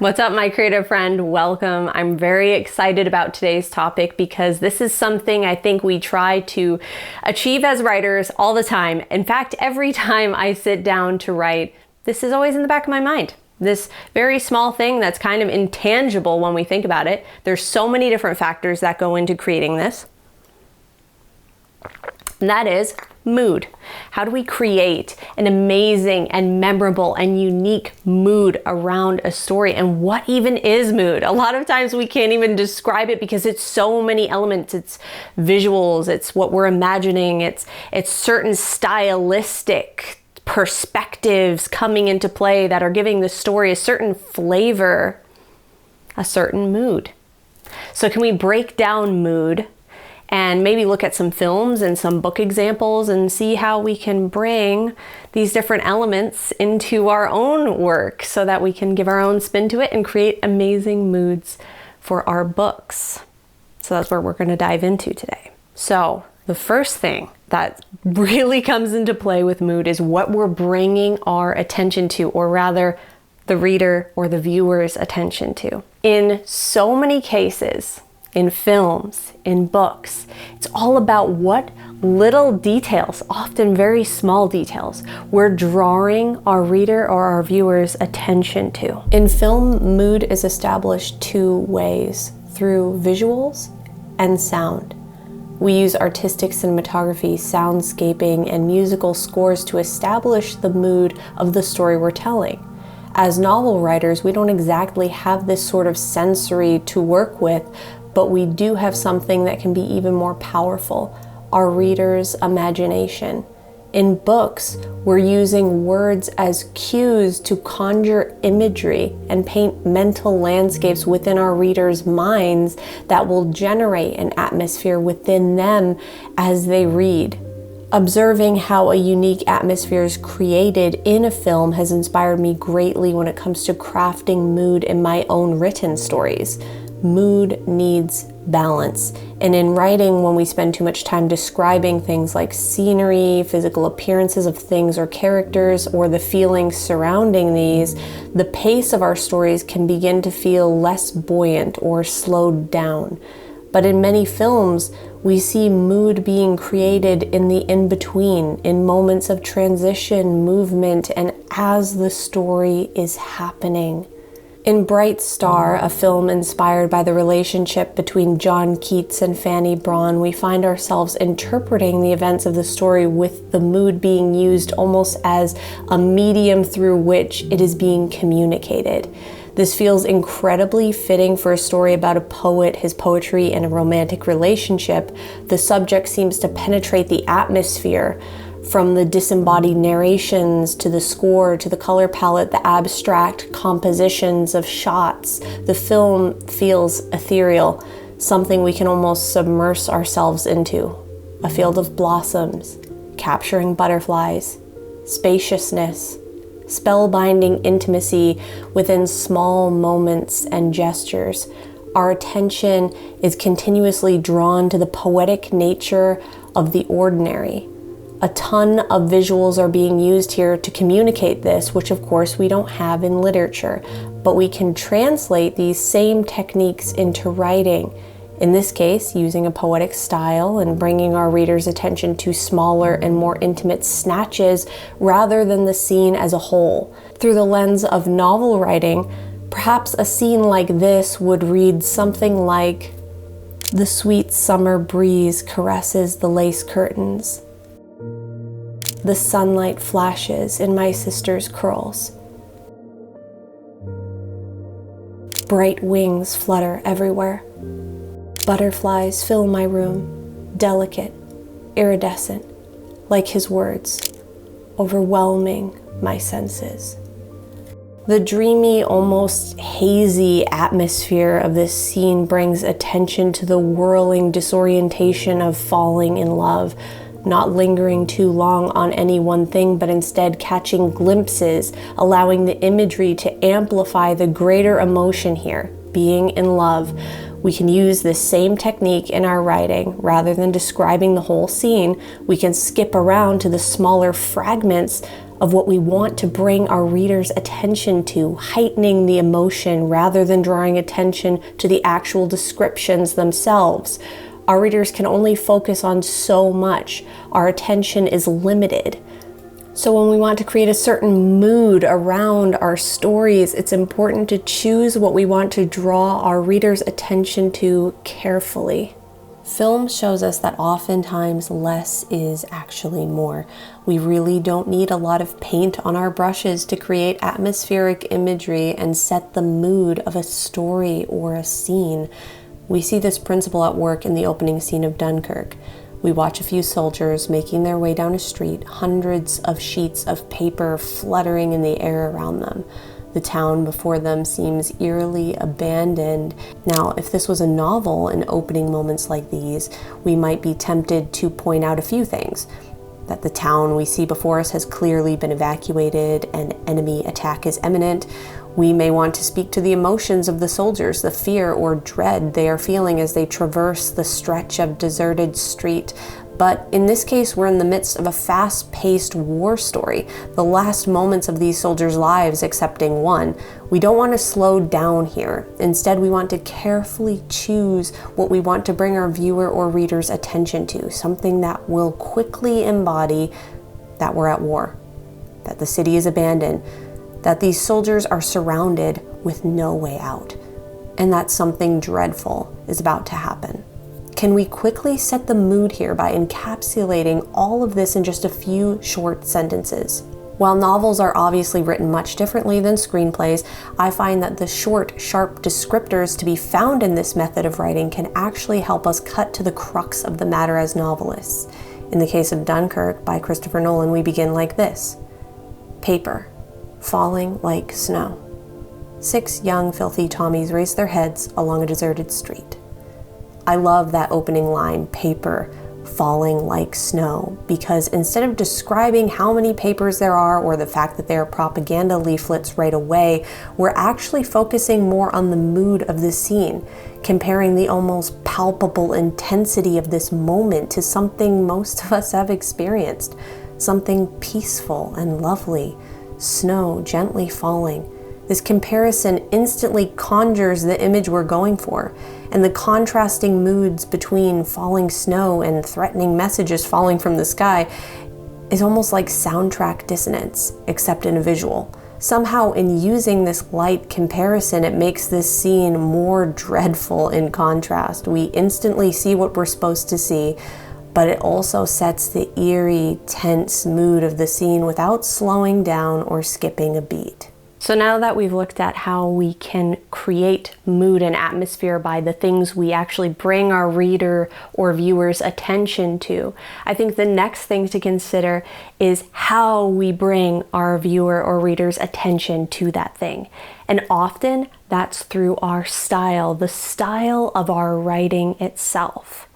What's up, my creative friend? Welcome. I'm very excited about today's topic because this is something I think we try to achieve as writers all the time. In fact, every time I sit down to write, this is always in the back of my mind. This very small thing that's kind of intangible when we think about it. There's so many different factors that go into creating this. And that is mood. How do we create an amazing and memorable and unique mood around a story? And what even is mood? A lot of times we can't even describe it because it's so many elements. It's visuals, it's what we're imagining, it's certain stylistic perspectives coming into play that are giving the story a certain flavor, a certain mood. So can we break down mood and maybe look at some films and some book examples and see how we can bring these different elements into our own work so that we can give our own spin to it and create amazing moods for our books. So that's where we're going to dive into today. So the first thing that really comes into play with mood is what we're bringing our attention to, or rather the reader or the viewer's attention to. In so many cases, in films, in books, it's all about what little details, often very small details, we're drawing our reader or our viewer's attention to. In film, mood is established two ways: through visuals and sound. We use artistic cinematography, soundscaping, and musical scores to establish the mood of the story we're telling. As novel writers, we don't exactly have this sort of sensory to work with, but we do have something that can be even more powerful: our reader's imagination. In books, we're using words as cues to conjure imagery and paint mental landscapes within our readers' minds that will generate an atmosphere within them as they read. Observing how a unique atmosphere is created in a film has inspired me greatly when it comes to crafting mood in my own written stories. Mood needs balance. And in writing, when we spend too much time describing things like scenery, physical appearances of things or characters, or the feelings surrounding these, the pace of our stories can begin to feel less buoyant or slowed down. But in many films, we see mood being created in the in-between, in moments of transition, movement, and as the story is happening. In Bright Star, a film inspired by the relationship between John Keats and Fanny Braun, we find ourselves interpreting the events of the story with the mood being used almost as a medium through which it is being communicated. This feels incredibly fitting for a story about a poet, his poetry, and a romantic relationship. The subject seems to penetrate the atmosphere, from the disembodied narrations to the score to the color palette, the abstract compositions of shots. The film feels ethereal, something we can almost submerge ourselves into. A field of blossoms, capturing butterflies, spaciousness, spellbinding intimacy within small moments and gestures. Our attention is continuously drawn to the poetic nature of the ordinary. A ton of visuals are being used here to communicate this, which of course we don't have in literature, but we can translate these same techniques into writing. In this case, using a poetic style and bringing our readers' attention to smaller and more intimate snatches rather than the scene as a whole. Through the lens of novel writing, perhaps a scene like this would read something like, "The sweet summer breeze caresses the lace curtains. The sunlight flashes in my sister's curls. Bright wings flutter everywhere. Butterflies fill my room, delicate, iridescent, like his words, overwhelming my senses." The dreamy, almost hazy atmosphere of this scene brings attention to the whirling disorientation of falling in love, not lingering too long on any one thing, but instead catching glimpses, allowing the imagery to amplify the greater emotion here, being in love. We can use this same technique in our writing. Rather than describing the whole scene, we can skip around to the smaller fragments of what we want to bring our readers' attention to, heightening the emotion rather than drawing attention to the actual descriptions themselves. Our readers can only focus on so much. Our attention is limited. So when we want to create a certain mood around our stories, it's important to choose what we want to draw our readers' attention to carefully. Film shows us that oftentimes less is actually more. We really don't need a lot of paint on our brushes to create atmospheric imagery and set the mood of a story or a scene. We see this principle at work in the opening scene of Dunkirk. We watch a few soldiers making their way down a street, hundreds of sheets of paper fluttering in the air around them. The town before them seems eerily abandoned. Now, if this was a novel in opening moments like these, we might be tempted to point out a few things. That the town we see before us has clearly been evacuated, an enemy attack is imminent. We may want to speak to the emotions of the soldiers, the fear or dread they are feeling as they traverse the stretch of deserted street. But in this case, we're in the midst of a fast-paced war story, the last moments of these soldiers' lives excepting one. We don't want to slow down here. Instead, we want to carefully choose what we want to bring our viewer or reader's attention to, something that will quickly embody that we're at war, that the city is abandoned, that these soldiers are surrounded with no way out, and that something dreadful is about to happen. Can we quickly set the mood here by encapsulating all of this in just a few short sentences? While novels are obviously written much differently than screenplays, I find that the short, sharp descriptors to be found in this method of writing can actually help us cut to the crux of the matter as novelists. In the case of Dunkirk by Christopher Nolan, we begin like this. Paper, falling like snow. 6 young, filthy Tommies raise their heads along a deserted street. I love that opening line, paper falling like snow, because instead of describing how many papers there are or the fact that they are propaganda leaflets right away, we're actually focusing more on the mood of the scene, comparing the almost palpable intensity of this moment to something most of us have experienced, something peaceful and lovely, snow gently falling. This comparison instantly conjures the image we're going for, and the contrasting moods between falling snow and threatening messages falling from the sky is almost like soundtrack dissonance, except in a visual. Somehow, in using this light comparison, it makes this scene more dreadful in contrast. We instantly see what we're supposed to see, but it also sets the eerie, tense mood of the scene without slowing down or skipping a beat. So now that we've looked at how we can create mood and atmosphere by the things we actually bring our reader or viewer's attention to, I think the next thing to consider is how we bring our viewer or reader's attention to that thing. And often that's through our style, the style of our writing itself.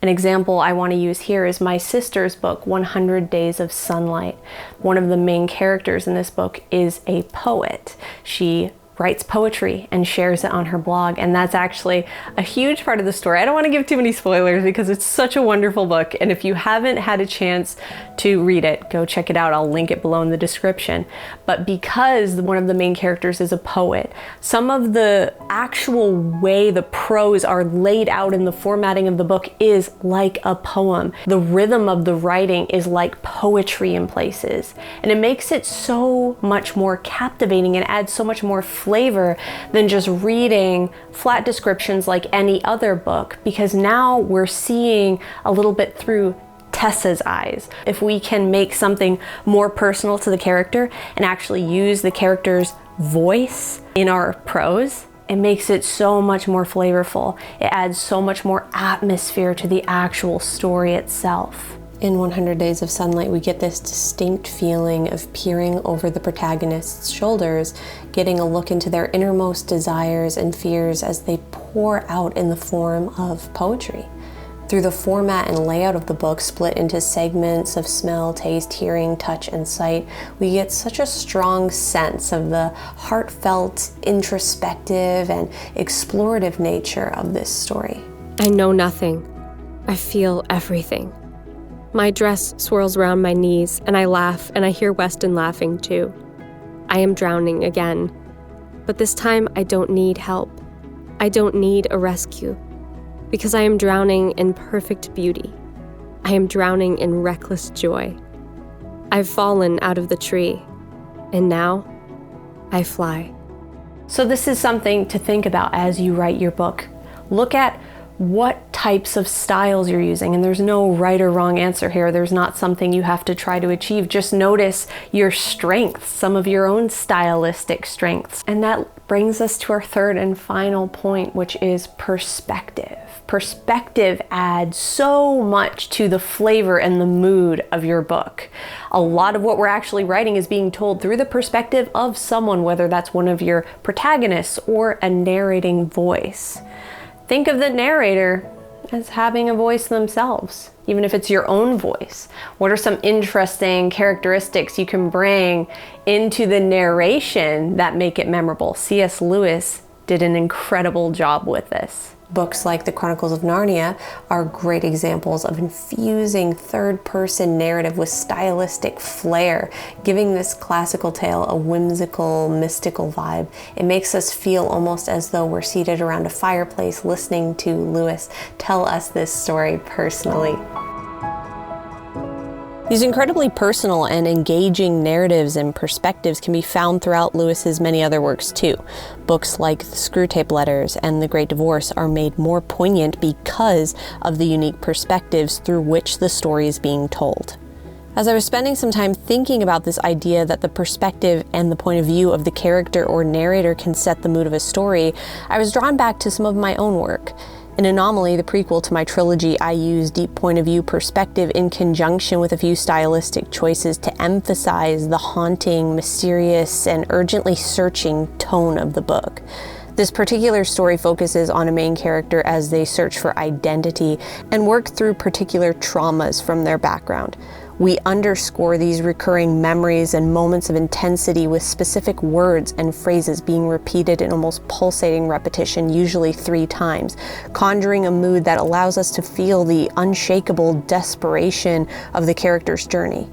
An example I want to use here is my sister's book, 100 Days of Sunlight. One of the main characters in this book is a poet. She writes poetry and shares it on her blog, and that's actually a huge part of the story. I don't want to give too many spoilers because it's such a wonderful book, and if you haven't had a chance to read it, go check it out. I'll link it below in the description. But because one of the main characters is a poet, some of the actual way the prose are laid out in the formatting of the book is like a poem. The rhythm of the writing is like poetry in places, and it makes it so much more captivating and adds so much more flavor than just reading flat descriptions like any other book, because now we're seeing a little bit through Tessa's eyes. If we can make something more personal to the character and actually use the character's voice in our prose, it makes it so much more flavorful. It adds so much more atmosphere to the actual story itself. In 100 Days of Sunlight, we get this distinct feeling of peering over the protagonist's shoulders, getting a look into their innermost desires and fears as they pour out in the form of poetry. Through the format and layout of the book, split into segments of smell, taste, hearing, touch, and sight, we get such a strong sense of the heartfelt, introspective, and explorative nature of this story. I know nothing. I feel everything. My dress swirls around my knees, and I laugh, and I hear Weston laughing too. I am drowning again. But this time, I don't need help. I don't need a rescue. Because I am drowning in perfect beauty. I am drowning in reckless joy. I've fallen out of the tree, and now I fly. So this is something to think about as you write your book. Look at what types of styles you're using, and there's no right or wrong answer here. There's not something you have to try to achieve. Just notice your strengths, some of your own stylistic strengths. And that brings us to our third and final point, which is perspective. Perspective adds so much to the flavor and the mood of your book. A lot of what we're actually writing is being told through the perspective of someone, whether that's one of your protagonists or a narrating voice. Think of the narrator as having a voice themselves, even if it's your own voice. What are some interesting characteristics you can bring into the narration that make it memorable? C.S. Lewis did an incredible job with this. Books like The Chronicles of Narnia are great examples of infusing third-person narrative with stylistic flair, giving this classical tale a whimsical, mystical vibe. It makes us feel almost as though we're seated around a fireplace listening to Lewis tell us this story personally. These incredibly personal and engaging narratives and perspectives can be found throughout Lewis's many other works too. Books like The Screwtape Letters and The Great Divorce are made more poignant because of the unique perspectives through which the story is being told. As I was spending some time thinking about this idea that the perspective and the point of view of the character or narrator can set the mood of a story, I was drawn back to some of my own work. In Anomaly, the prequel to my trilogy, I use deep point of view perspective in conjunction with a few stylistic choices to emphasize the haunting, mysterious, and urgently searching tone of the book. This particular story focuses on a main character as they search for identity and work through particular traumas from their background. We underscore these recurring memories and moments of intensity with specific words and phrases being repeated in almost pulsating repetition, usually 3 times, conjuring a mood that allows us to feel the unshakable desperation of the character's journey.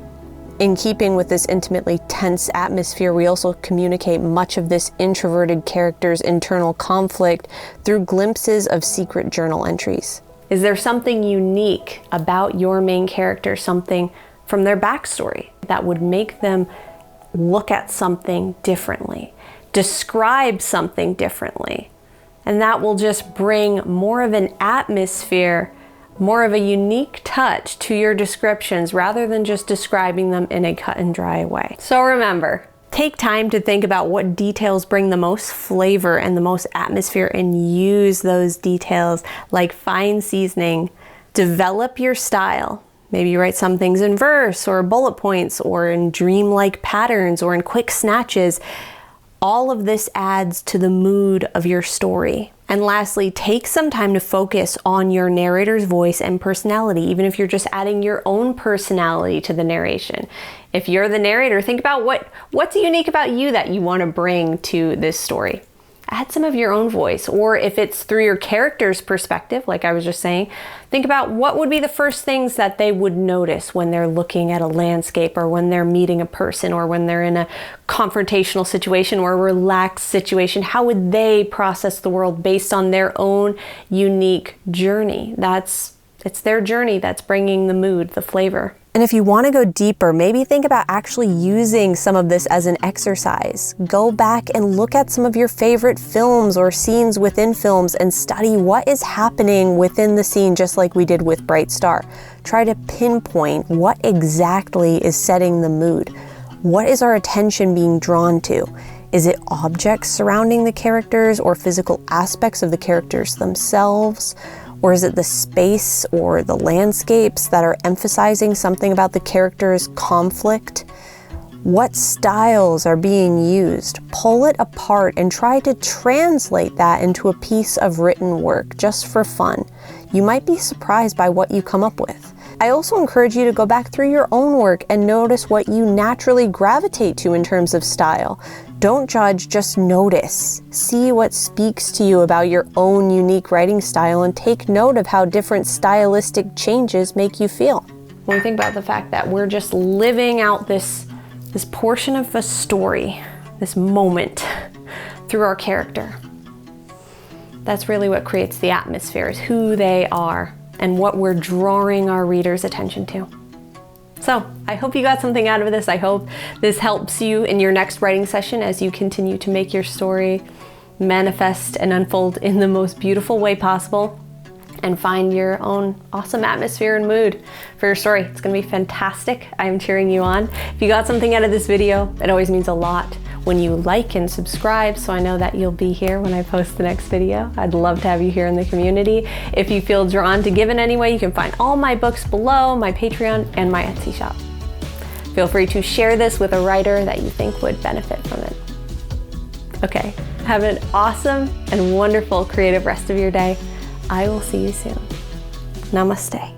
In keeping with this intimately tense atmosphere, we also communicate much of this introverted character's internal conflict through glimpses of secret journal entries. Is there something unique about your main character, something from their backstory that would make them look at something differently, describe something differently? And that will just bring more of an atmosphere, more of a unique touch to your descriptions rather than just describing them in a cut and dry way. So remember, take time to think about what details bring the most flavor and the most atmosphere and use those details like fine seasoning. Develop your style. Maybe you write some things in verse or bullet points or in dreamlike patterns or in quick snatches. All of this adds to the mood of your story. And lastly, take some time to focus on your narrator's voice and personality, even if you're just adding your own personality to the narration. If you're the narrator, think about what's unique about you that you want to bring to this story. Add some of your own voice, or if it's through your character's perspective, like I was just saying, think about what would be the first things that they would notice when they're looking at a landscape or when they're meeting a person or when they're in a confrontational situation or a relaxed situation. How would they process the world based on their own unique journey? It's their journey that's bringing the mood, the flavor. And if you want to go deeper, maybe think about actually using some of this as an exercise. Go back and look at some of your favorite films or scenes within films and study what is happening within the scene, just like we did with Bright Star. Try to pinpoint what exactly is setting the mood. What is our attention being drawn to? Is it objects surrounding the characters or physical aspects of the characters themselves? Or is it the space or the landscapes that are emphasizing something about the character's conflict? What styles are being used? Pull it apart and try to translate that into a piece of written work just for fun. You might be surprised by what you come up with. I also encourage you to go back through your own work and notice what you naturally gravitate to in terms of style. Don't judge, just notice. See what speaks to you about your own unique writing style and take note of how different stylistic changes make you feel. when we think about the fact that we're just living out this portion of a story, this moment through our character. That's really what creates the atmosphere, is who they are and what we're drawing our readers' attention to. So I hope you got something out of this. I hope this helps you in your next writing session as you continue to make your story manifest and unfold in the most beautiful way possible, and find your own awesome atmosphere and mood for your story. It's gonna be fantastic. I'm cheering you on. If you got something out of this video, it always means a lot when you like and subscribe, so I know that you'll be here when I post the next video. I'd love to have you here in the community. If you feel drawn to give in any way, you can find all my books below, my Patreon, and my Etsy shop. Feel free to share this with a writer that you think would benefit from it. Okay, have an awesome and wonderful creative rest of your day. I will see you soon. Namaste.